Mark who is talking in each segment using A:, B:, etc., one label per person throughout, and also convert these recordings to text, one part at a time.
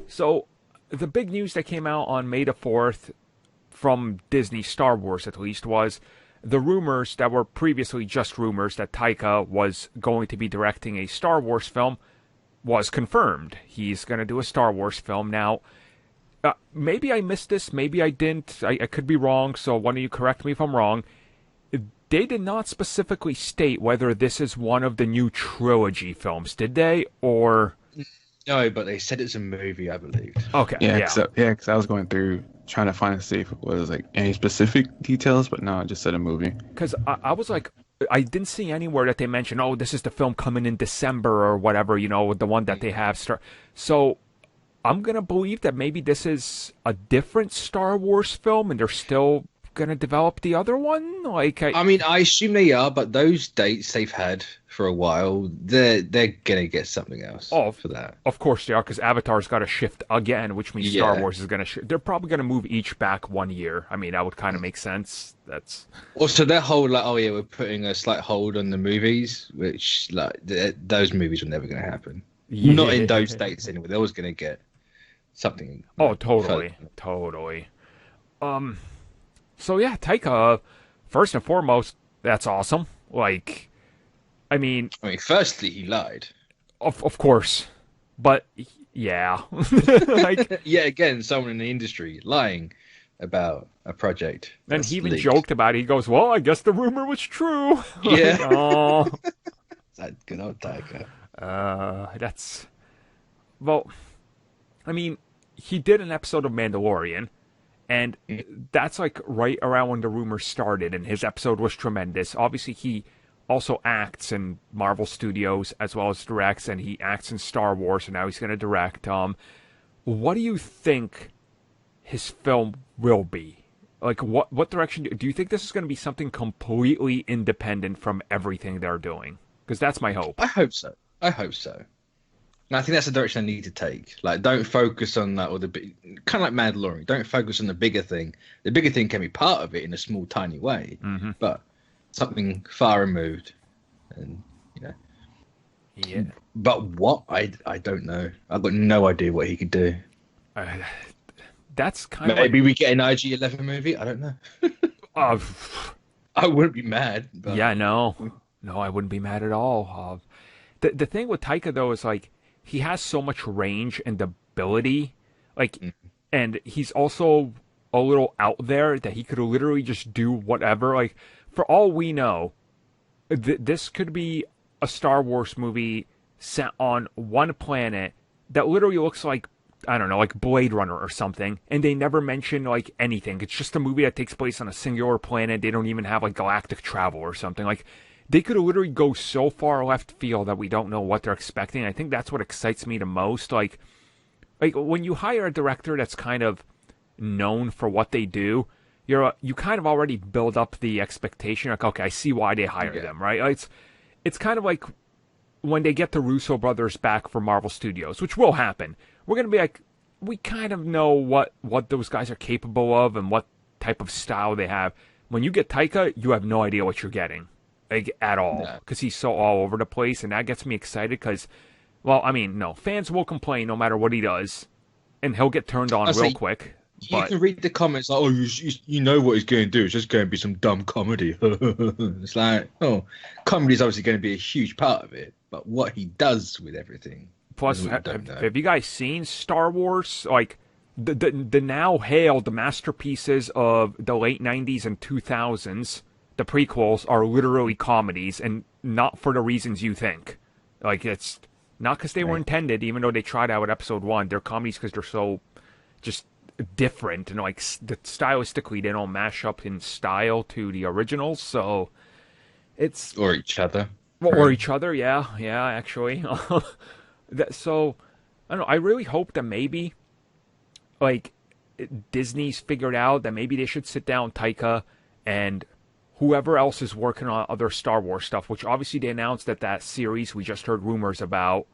A: So, the big news that came out on May the 4th from Disney, Star Wars at least, was the rumors that were previously just rumors that Taika was going to be directing a Star Wars film was confirmed. He's going to do a Star Wars film. Now, maybe I missed this, maybe I didn't. I could be wrong, so one of you correct me if I'm wrong. They did not specifically state whether this is one of the new trilogy films, did they? Or...
B: No, but they said it's a movie, I believe.
A: Okay.
C: Yeah, because I was going through trying to find see if it was like any specific details, but no, it just said a movie.
A: Because I was like, I didn't see anywhere that they mentioned, oh, this is the film coming in December or whatever, the one that they have. So I'm going to believe that maybe this is a different Star Wars film and they're still going to develop the other one. I
B: mean, I assume they are, but those dates they've had for a while, they're going to get something else for that.
A: Of course they are, because Avatar's got to shift again, which means Star Wars is going to shift. They're probably going to move each back 1 year. I mean, that would kind of make sense. That's
B: also their whole we're putting a slight hold on the movies, which those movies were never going to happen.
A: Yeah.
B: Not in those dates anyway. They're always going to get something.
A: Totally. So yeah, Taika, first and foremost, that's awesome. I mean,
B: firstly, he lied.
A: Of course, but yeah,
B: yeah. Again, someone in the industry lying about a project.
A: And he even joked about it. He goes, "Well, I guess the rumor was true."
B: Yeah.
A: Oh,
B: that good old Taika.
A: I mean, he did an episode of Mandalorian. And that's right around when the rumors started, and his episode was tremendous. Obviously, he also acts in Marvel Studios as well as directs, and he acts in Star Wars, and now he's going to direct. What do you think his film will be? What direction do you think this is going to be? Something completely independent from everything they're doing? Because that's my hope.
B: I hope so. And I think that's the direction I need to take. Don't focus on that, or kind of like Mandalorian. Don't focus on the bigger thing. The bigger thing can be part of it in a small, tiny way, but something far removed. And
A: yeah.
B: But what I don't know. I've got no idea what he could do.
A: That's kind of
B: maybe we get an IG-11 movie. I don't know. I wouldn't be mad. But...
A: Yeah, no, I wouldn't be mad at all. The thing with Taika though is he has so much range and ability, and he's also a little out there that he could literally just do whatever. For all we know, this could be a Star Wars movie set on one planet that literally looks like, I don't know, like Blade Runner or something, and they never mention anything. It's just a movie that takes place on a singular planet. They don't even have galactic travel or something. They could literally go so far left field that we don't know what they're expecting. I think that's what excites me the most. When you hire a director that's kind of known for what they do, you kind of already build up the expectation. Okay, I see why they hired them, right? It's kind of like when they get the Russo brothers back for Marvel Studios, which will happen. We're going to be we kind of know what those guys are capable of and what type of style they have. When you get Taika, you have no idea what you're getting. At all, because he's so all over the place, and that gets me excited. Because, fans will complain no matter what he does, and he'll get turned on real quick.
B: You can read the comments you know what he's going to do. It's just going to be some dumb comedy. It's comedy's obviously going to be a huge part of it, but what he does with everything.
A: Plus, have you guys seen Star Wars? The now hailed masterpieces of the late '90s and 2000s. The prequels are literally comedies, and not for the reasons you think. It's not because they were intended, even though they tried out with episode 1. They're comedies because they're so just different, and stylistically they don't mash up in style to the originals. So it's
B: or each other,
A: or each other. Yeah, actually. So I don't know. I really hope that maybe Disney's figured out that maybe they should sit down Taika and whoever else is working on other Star Wars stuff, which obviously they announced that series we just heard rumors about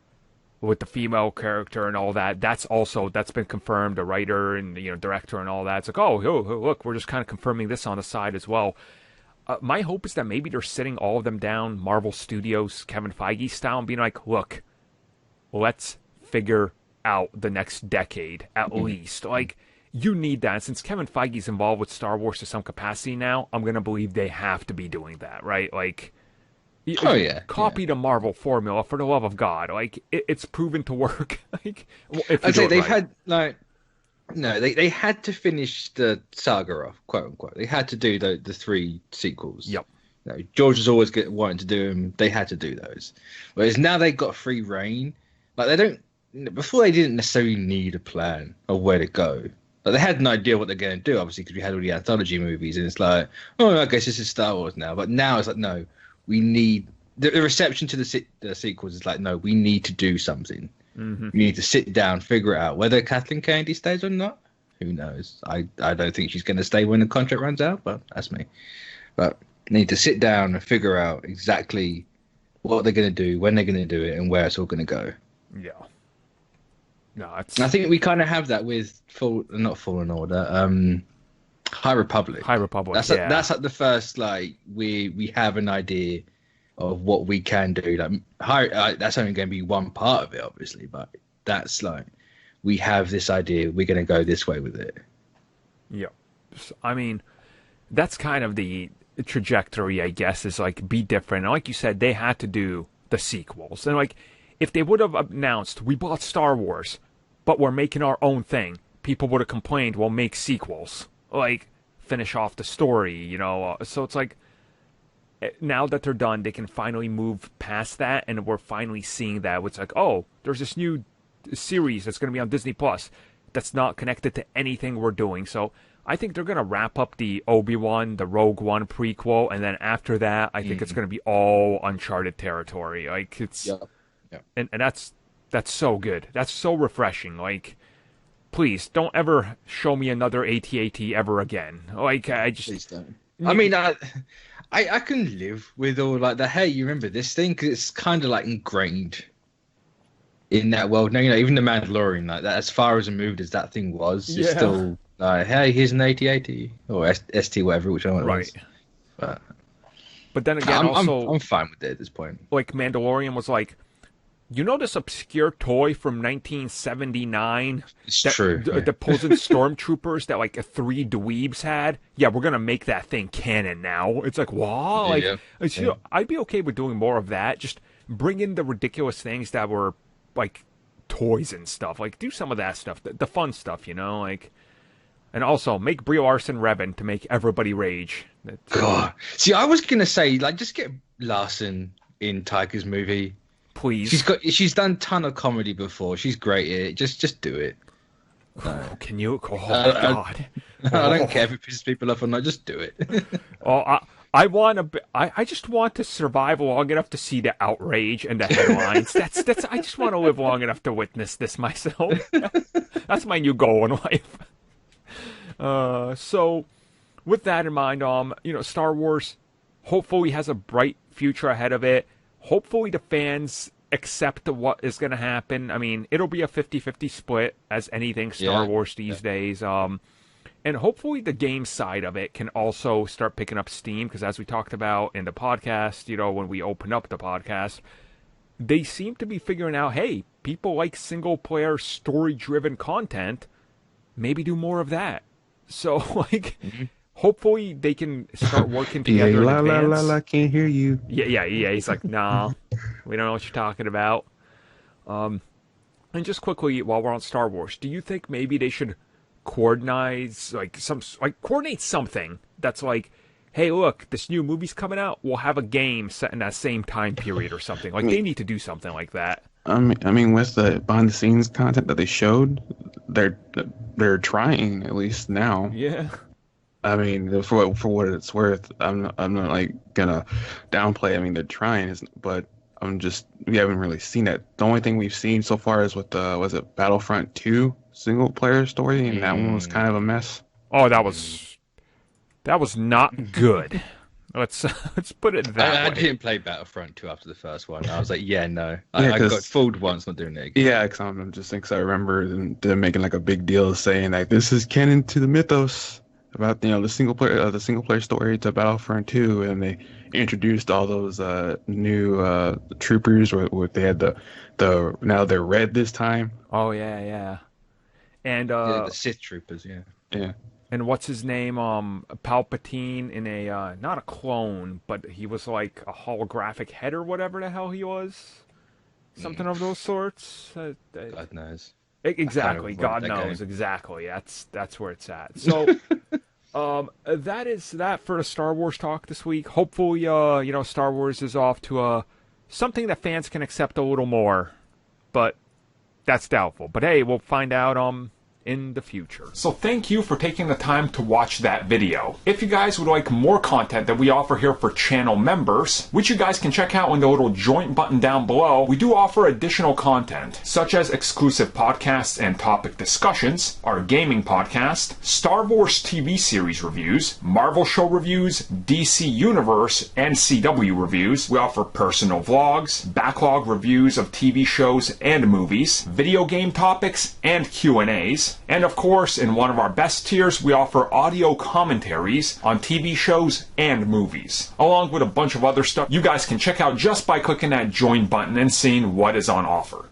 A: with the female character and all that, that's been confirmed, the writer and director and all that. It's look, we're just kind of confirming this on the side as well. My hope is that maybe they're sitting all of them down, Marvel Studios, Kevin Feige style, and being look, let's figure out the next decade at least. Like, you need that. And since Kevin Feige's involved with Star Wars to some capacity now, I'm going to believe they have to be doing that, right? Like, copy the Marvel formula for the love of God. Like, it's proven to work. Like, if
B: I'd say they've had, like, no, they had to finish the saga off, quote unquote. They had to do the 3 sequels.
A: Yep.
B: You know, George was always wanting to do them. They had to do those. Whereas now they've got free reign. Like, they don't. Before, they didn't necessarily need a plan of where to go. Like, they had an idea what they're going to do, obviously, because we had all the anthology movies, and it's like, oh, I guess this is Star Wars now. But now it's like, no, we need the reception to the sequels is like, no, we need to do something.
A: Mm-hmm.
B: We need to sit down, figure it out. Whether Kathleen Kennedy stays or not, who knows? I don't think she's going to stay when the contract runs out, but that's me. But need to sit down and figure out exactly what they're going to do, when they're going to do it, and where it's all going to go.
A: Yeah. No, it's...
B: I think we kind of have that with not Fallen Order, High Republic.
A: High Republic.
B: That's like the first, like, we have an idea of what we can do. Like, that's only going to be one part of it, obviously, but that's like, we have this idea. We're going to go this way with it.
A: Yeah. I mean, that's kind of the trajectory, I guess, is like, be different. And like you said, they had to do the sequels. And like, if they would have announced, we bought Star Wars, but we're making our own thing, people would have complained, well, make sequels. Like, finish off the story, you know? So it's like, now that they're done, they can finally move past that, and we're finally seeing that. It's like, oh, there's this new series that's going to be on Disney Plus that's not connected to anything we're doing. So I think they're going to wrap up the Obi-Wan, the Rogue One prequel, and then after that, I think it's going to be all uncharted territory. Like, it's...
B: Yeah.
A: And that's so good. That's so refreshing. Like, please don't ever show me another AT-AT ever again. Like, I just...
B: Please don't. I mean, I can live with all like the, hey, you remember this thing? Because it's kind of like ingrained in that world. Now, you know, even the Mandalorian, like that, as far as removed as that thing was, it's still like, hey, here's an AT-AT or ST, whatever, which one it was. But then again, I'm fine with it at this point.
A: Like, Mandalorian was like, you know this obscure toy from 1979?
B: It's true.
A: The posing stormtroopers that, like, 3 dweebs had? Yeah, we're going to make that thing canon now. It's like, wow. Like, you know, I'd be okay with doing more of that. Just bring in the ridiculous things that were, like, toys and stuff. Like, do some of that stuff. The fun stuff, you know? Like, and also, make Brie Larson Revan to make everybody rage.
B: God. See, I was going to say, like, just get Larson in Taika's movie.
A: Please.
B: She's done a ton of comedy before. She's great at it. Just do it.
A: Can you? Oh, God.
B: I don't care if it pisses people off or not. Just do it.
A: I just want to survive long enough to see the outrage and the headlines. That's. I just want to live long enough to witness this myself. That's my new goal in life. So, with that in mind, you know, Star Wars hopefully has a bright future ahead of it. Hopefully the fans accept what is going to happen. I mean, it'll be a 50-50 split as anything Star Wars these days. And hopefully the game side of it can also start picking up steam, because as we talked about in the podcast, you know, when we open up the podcast, they seem to be figuring out, hey, people like single-player, story-driven content. Maybe do more of that. So, like... Hopefully they can start working together in advance.
C: La, can't hear you.
A: Yeah. He's like, nah, we don't know what you're talking about. And just quickly, while we're on Star Wars, do you think maybe they should coordinate something that's like, hey, look, this new movie's coming out. We'll have a game set in that same time period or something. Like, they need to do something like that.
C: I mean, with the behind-the-scenes content that they showed, they're trying, at least now.
A: Yeah.
C: I mean, for what it's worth, I'm not like gonna downplay. I mean, they're trying, but we haven't really seen it. The only thing we've seen so far is with was it Battlefront 2 single player story, and that one was kind of a mess.
A: Oh, that was not good. Let's put it that way.
B: I didn't play Battlefront 2 after the first one. I was like, I got fooled once, not doing it again.
C: Yeah, because I'm just thinking, I remember them making like a big deal saying like, this is canon to the mythos. about the single player story to Battlefront 2, and they introduced all those new troopers. Where they had the now they're red this time.
A: Oh yeah. And
B: Yeah, the Sith troopers, yeah.
C: Yeah.
A: and what's his name? Palpatine in a not a clone, but he was like a holographic head or whatever the hell he was. Something of those sorts.
B: God knows.
A: Exactly. God knows.
B: Game.
A: Exactly. That's where it's at. So, that is that for the Star Wars talk this week. Hopefully, Star Wars is off to something that fans can accept a little more, but that's doubtful. But hey, we'll find out in the future. So thank you for taking the time to watch that video. If you guys would like more content that we offer here for channel members, which you guys can check out in the little join button down below, we do offer additional content, such as exclusive podcasts and topic discussions, our gaming podcast, Star Wars TV series reviews, Marvel show reviews, DC Universe and CW reviews. We offer personal vlogs, backlog reviews of TV shows and movies, video game topics, and Q&As. And of course, in one of our best tiers, we offer audio commentaries on TV shows and movies, along with a bunch of other stuff you guys can check out just by clicking that join button and seeing what is on offer.